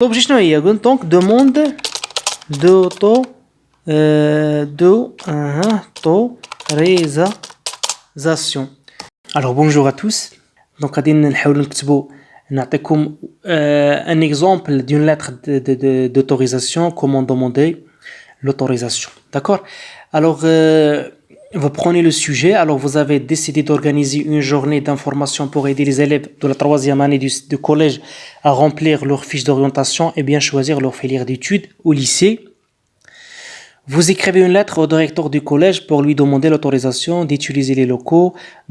l'objet شنو هي قلت donc demande d'autorisation. Alors bonjour à tous. Donc غادي نحاولوا نكتبوا نعطيكم un exemple d'une lettre d'autorisation, comment demander l'autorisation. D'accord? Alors vous prenez le sujet. Alors vous avez décidé d'organiser une journée d'information pour aider les élèves de la 3e année du collège à remplir leur fiche d'orientation et bien choisir leur filière d'études au lycée. Vous écrivez une lettre au directeur du collège pour lui demander l'autorisation d'utiliser les locaux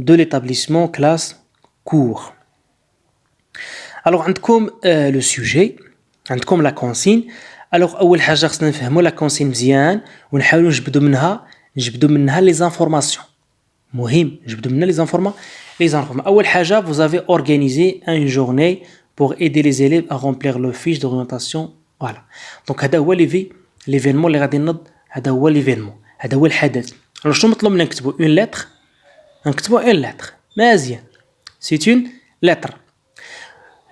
de l'établissement, classe, cours. Alors عندكم le sujet, عندكم la consigne. Alors أول حاجة خصنا نفهموا la consigne مزيان ونحاولوا نجبدوا منها les informations. مهم نجبدوا منها les informations. أول حاجة vous avez organisé une journée pour aider les élèves à remplir leur fiche d'orientation. Voilà. Donc هذا هو l'événement اللي غادي نض هذا هو l'événement. هذا هو الحدث. Alors شنو مطلوب منا نكتبوا une lettre. نكتبوا une lettre. مزيان. C'est une lettre.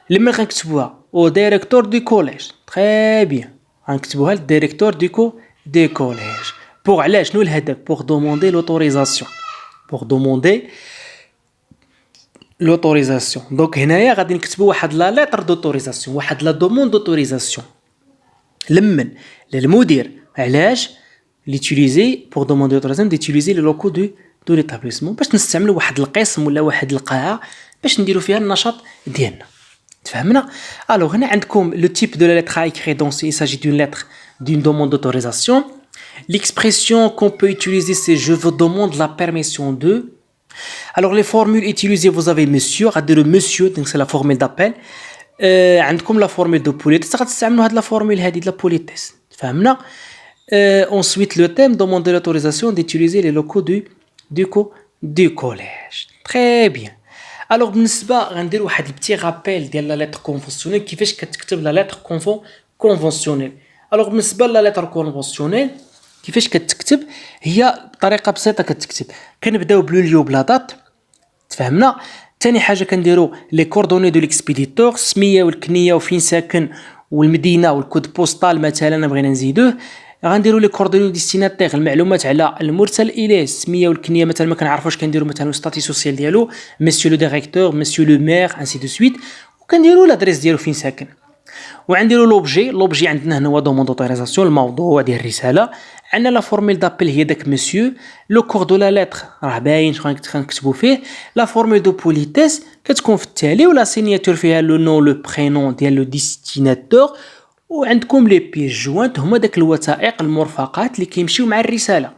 لما غنكتبوها au directeur du collège. Très bien. غنكتبوها للديريكتور دي كوليج. pour علاش شنو الهدف pour demander l'autorisation. donc هنايا غادي نكتبوا واحد لا لتر d'autorisation, واحد لا دوموند d'autorisation لمن للمدير. علاش l'utiliser pour demander l'autorisation d'utiliser les locaux de l'établissement باش نستعملوا واحد القسم ولا واحد القاعه باش نديروا فيها النشاط ديالنا. تفهمنا؟ alors هنا عندكم le type de la lettre à écrire. donc il s'agit d'une lettre d'une demande d'autorisation. L'expression qu'on peut utiliser c'est je vous demande la permission de. Alors les formules utilisées vous avez monsieur, غديروا monsieur donc c'est la formule d'appel. عندكم la formule de politesse غتستعملوا هاد la formule هذه de la politesse. تفهمنا؟ ensuite le thème demander l'autorisation d'utiliser les locaux du collège. Très bien. alors بالنسبه غندير واحد البتي رابيل ديال لا لتر كونفونسيونيل كيفاش كتكتب لا لتر كونفونسيونيل. alors بالنسبه لا لتر كونفونسيونيل كيفاش كتكتب هي بطريقه بسيطه كتكتب كنبداو بلو ليو بلا دات. تفهمنا؟ ثاني حاجه كنديروا لي كوردوني دو ليكسبيديتور السميه والكنيه وفين ساكن والمدينه والكود بوستال مثلا بغينا نزيدوه. غنديروا لي كوردوني ديستيناتير المعلومات على المرسل اليه السميه والكنيه مثلا ما كنعرفوش كنديروا مثلا ستاتي سوسيال ديالو مسيو لو ديريكتور مسيو لو مير انسي دو سويت وكنديروا لادريس ديالو فين ساكن. وعنديروا لوبجي عندنا هنا هو دوموند اوتوريزاسيون الموضوع ديال الرساله. عندنا لا فورمول دابيل هي داك مسيو. لو كور دو لا لتر راه باين شنو غنكتبوا فيه. لا فورمول دو بوليتيس كتكون في التالي ولا سينياتور فيها لو نو لو برينون ديال لو ديستيناتور. وعندكم لي بيس جوانت هما داك الوثائق المرفقات اللي كيمشيو مع الرساله.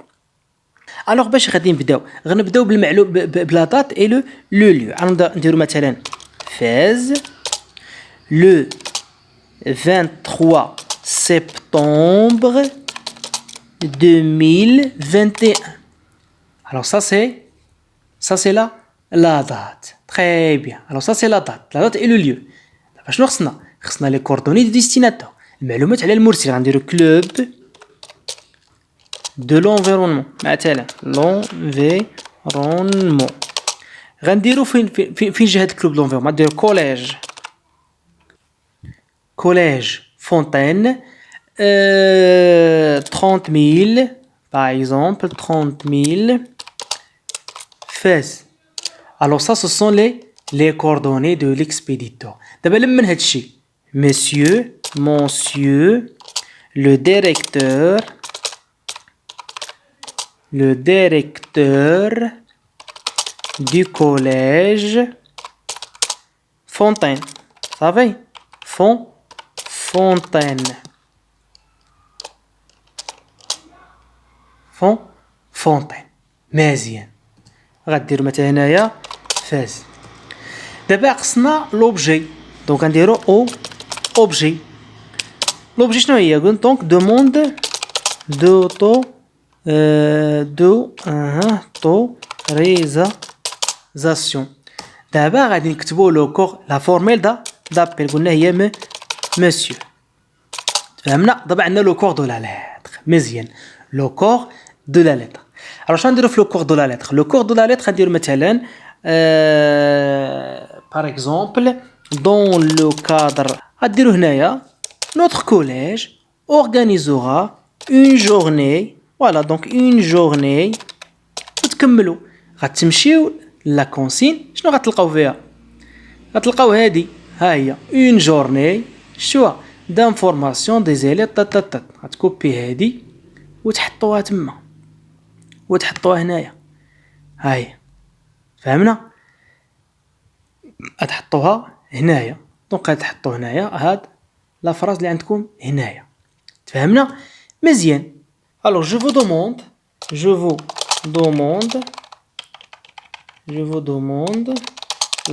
الوغ باش غادي غنبداو بالمعلوم بلا دات اي لو ليو. نديرو مثلا فاز لو 23 septembre 2021. alors ça c'est la date. très bien. alors ça c'est la date et le lieu. دابا شنو خصنا لي كوردوني دو ديستيناتور المعلومات على المرسل. غنديرو كلوب دو لونفيرونمون مثلا لونفيرونمون. غنديرو فين جهه كلوب لونفيرونمون. غنديرو collège Fontaine 30 000 par exemple 30 000 Fès. alors ça ce sont les coordonnées de l'expéditeur. d'abord لمن هادشي monsieur le directeur du collège Fontaine. ça va Fontaine. مزيان. غدير مثلا هنايا فاز. دابا خصنا لوبجي. دونك غنديرو اوبجي. لوبجي شنو هي؟ قلت دونك دوموند d'autorisation. دابا غادي نكتبوا لو كور لا فورميل دابيل قلنا هي مسيو. فهمنا؟ دابا عندنا لو كور دو لا لتر. مزيان. لو كور دو لا لتر. alors شنو نديرو في لو كور دو لا لتر؟ لو كور دو لا لتر غنديرو مثلا par exemple dans le cadre غديرو هنايا notre collège organisera une journée, voilà, donc une journée, وتكملوا غتمشيو لا كونسين شنو غتلقاو فيها؟ غتلقاو هادي ها هي une journée شتوها d'information des élèves غتكوبي هادي وتحطوها تما وتحطوها هنايا ها هي فهمنا غتحطوها هنايا دونك غتحطو هنايا هاد لا فراز اللي عندكم هنايا تفهمنا مزيان alors je vous demande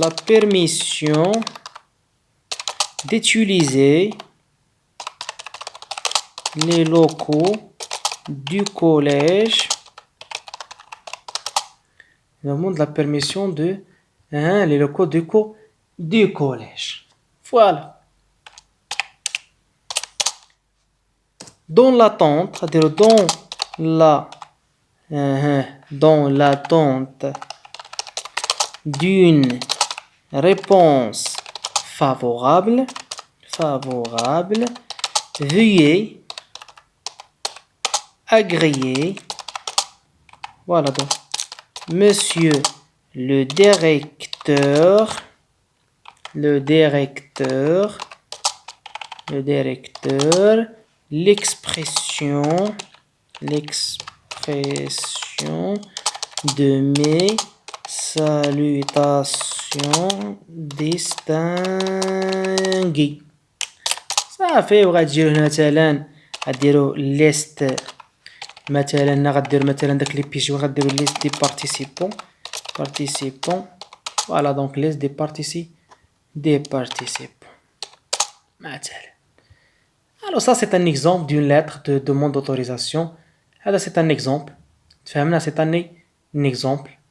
la permission d'utiliser les locaux du collège. Je demande la permission de les locaux du collège. Voilà. Dans l'attente, c'est-à-dire dans l'attente d'une réponse favorable, veuillez agréer, voilà donc, monsieur le directeur, l'expression de mes salutations distinguées. صافي وغتجيو هنا مثلا غديروا ليست مثلا غدير مثلا داك لي بيجي وغديروا ليست دي participants voilà donc liste des participants مثلا. Alors ça c'est un exemple d'une lettre de demande d'autorisation. هذا c'est un exemple. فهمنا c'est un exemple